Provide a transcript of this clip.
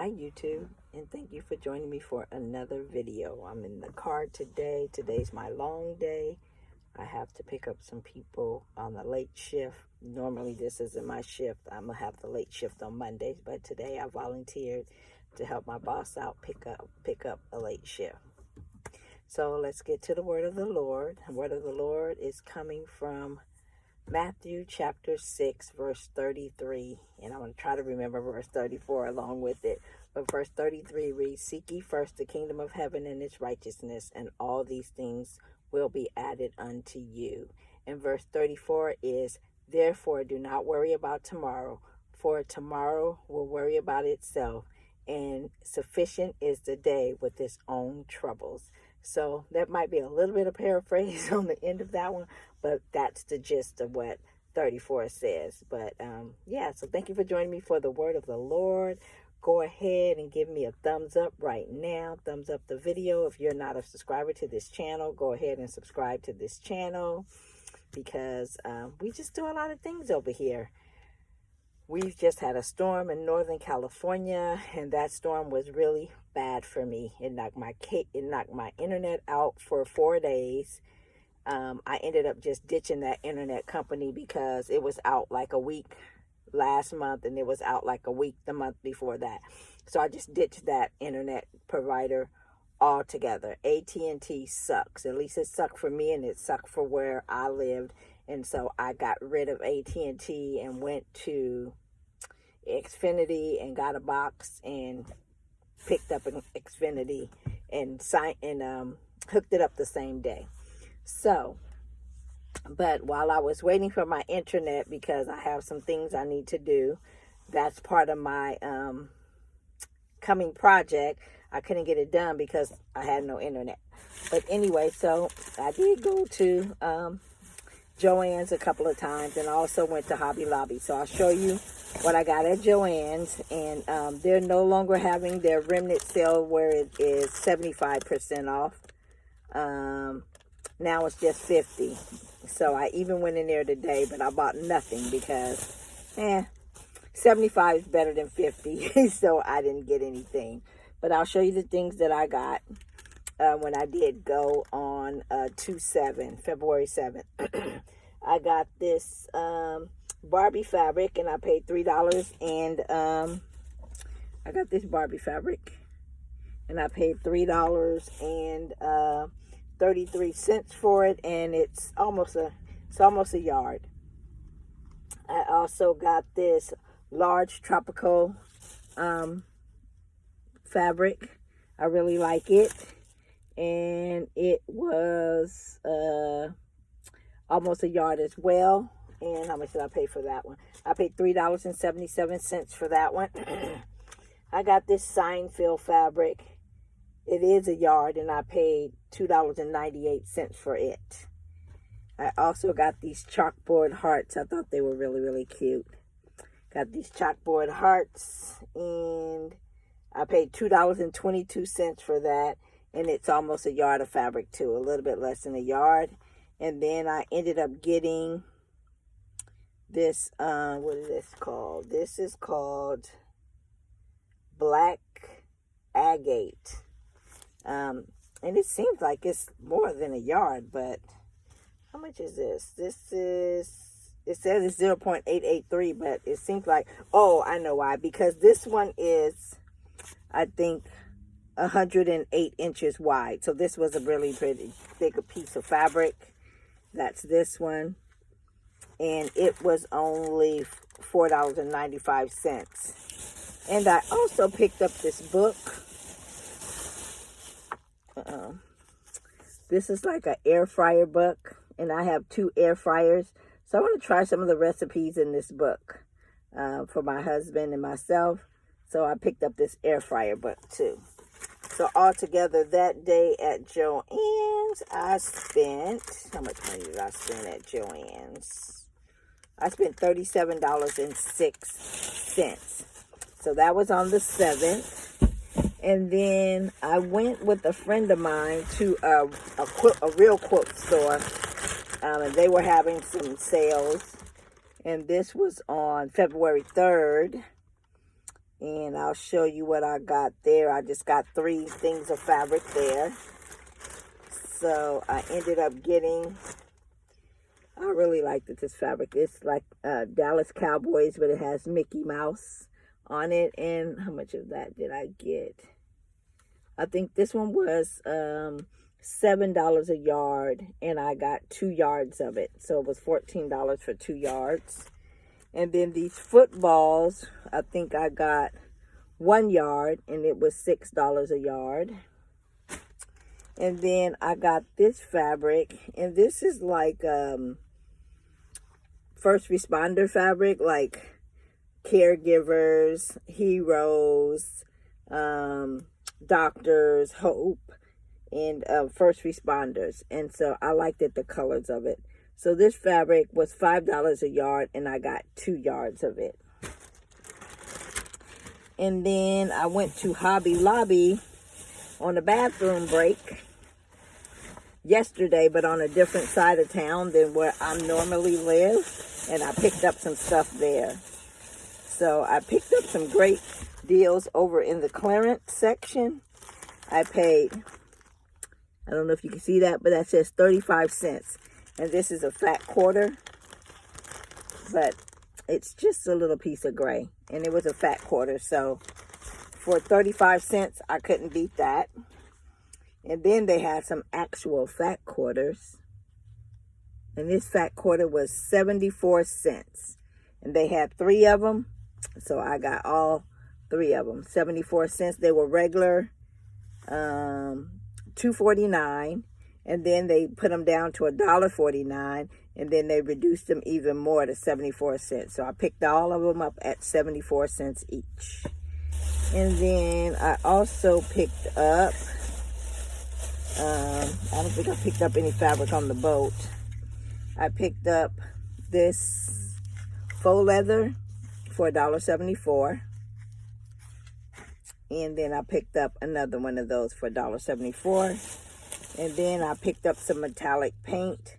Hi YouTube, and thank you for joining me for another video. I'm in the car today. Today's my long day. I have to pick up some people on the late shift. Normally this isn't my shift. I'm gonna have the late shift on Mondays, but today I volunteered to help my boss out pick up a late shift. So let's get to the word of the Lord. The word of the Lord is coming from Matthew chapter 6, verse 33, and I'm going to try to remember verse 34 along with it. But verse 33 reads, "Seek ye first the kingdom of heaven and its righteousness, and all these things will be added unto you." And verse 34 is, "Therefore do not worry about tomorrow, for tomorrow will worry about itself, and sufficient is the day with its own troubles." So that might be a little bit of paraphrase on the end of that one, but that's the gist of what 34 says. But yeah, so thank you for joining me for the word of the Lord. Go ahead and give me a thumbs up right now. Thumbs up the video. If you're not a subscriber to this channel, go ahead and subscribe to this channel, because we just do a lot of things over here. We've just had a storm in Northern California, and that storm was really bad for me. It knocked my internet out for 4 days. I ended up just ditching that internet company because it was out like a week last month, and it was out like a week the month before that. So I just ditched that internet provider altogether. AT&T sucks. At least it sucked for me, and it sucked for where I lived. And so I got rid of AT&T and went to Xfinity and got a box and picked up an Xfinity and hooked it up the same day. So, but while I was waiting for my internet, because I have some things I need to do, that's part of my coming project. I couldn't get it done because I had no internet. But anyway, so I did go to Joann's a couple of times, and I also went to Hobby Lobby. So I'll show you what I got at Joann's, and they're no longer having their remnant sale where it is 75% off. Now it's just 50. So I even went in there today, but I bought nothing because 75 is better than 50. So I didn't get anything. But I'll show you the things that I got when I did go on February 7th. I got this Barbie fabric, and I paid $3, and I got this Barbie fabric, and I paid $3.33 for it, and it's almost a yard. I also got this large tropical fabric. I really like it, and it was almost a yard as well. And how much did I pay for that one? I paid $3.77 for that one. I got this Seinfeld fabric. It is a yard, and I paid $2.98 for it. I also got these chalkboard hearts. I thought they were really, really cute. Got these chalkboard hearts, and I paid $2.22 for that. And it's almost a yard of fabric too, a little bit less than a yard. And then I ended up getting this, what is this called? This is called Black Agate. And it seems like it's more than a yard, but how much is this? It says it's 0.883, but it seems like, oh, I know why. Because this one is, I think, 108 inches wide. So this was a really pretty big piece of fabric. That's this one. And it was only $4.95. And I also picked up this book. This is like an air fryer book, and I have 2 air fryers. So I want to try some of the recipes in this book for my husband and myself. So I picked up this air fryer book too. So altogether that day at Joann's, I spent, how much money did I spend at Joann's? I spent $37.06. So that was on the 7th. And then I went with a friend of mine to a real quilt store. And they were having some sales. And this was on February 3rd. And I'll show you what I got there. I just got 3 things of fabric there. So I ended up getting, I really liked this fabric. It's like Dallas Cowboys, but it has Mickey Mouse on it. And how much of that did I get? I think this one was $7 a yard, and I got 2 yards of it. So it was $14 for 2 yards. And then these footballs, I think I got 1 yard, and it was $6 a yard. And then I got this fabric, and this is like first responder fabric, like caregivers, heroes, doctors, hope, and first responders. And so I liked it, the colors of it. So this fabric was $5 a yard, and I got 2 yards of it. And then I went to Hobby Lobby on a bathroom break yesterday, but on a different side of town than where I normally live, and I picked up some stuff there. So I picked up some great deals over in the clearance section. I paid, I don't know if you can see that, but that says 35 cents. And this is a fat quarter, but it's just a little piece of gray. And it was a fat quarter, so for 35 cents, I couldn't beat that. And then they had some actual fat quarters. And this fat quarter was 74 cents. And they had 3 of them, so I got all 3 of them. 74 cents. They were regular $2.49, and then they put them down to $1.49, and then they reduced them even more to 74 cents. So I picked all of them up at 74 cents each. And then I also picked up, I don't think I picked up any fabric on the boat. I picked up this faux leather for $1.74. And then I picked up another one of those for $1.74. And then I picked up some metallic paint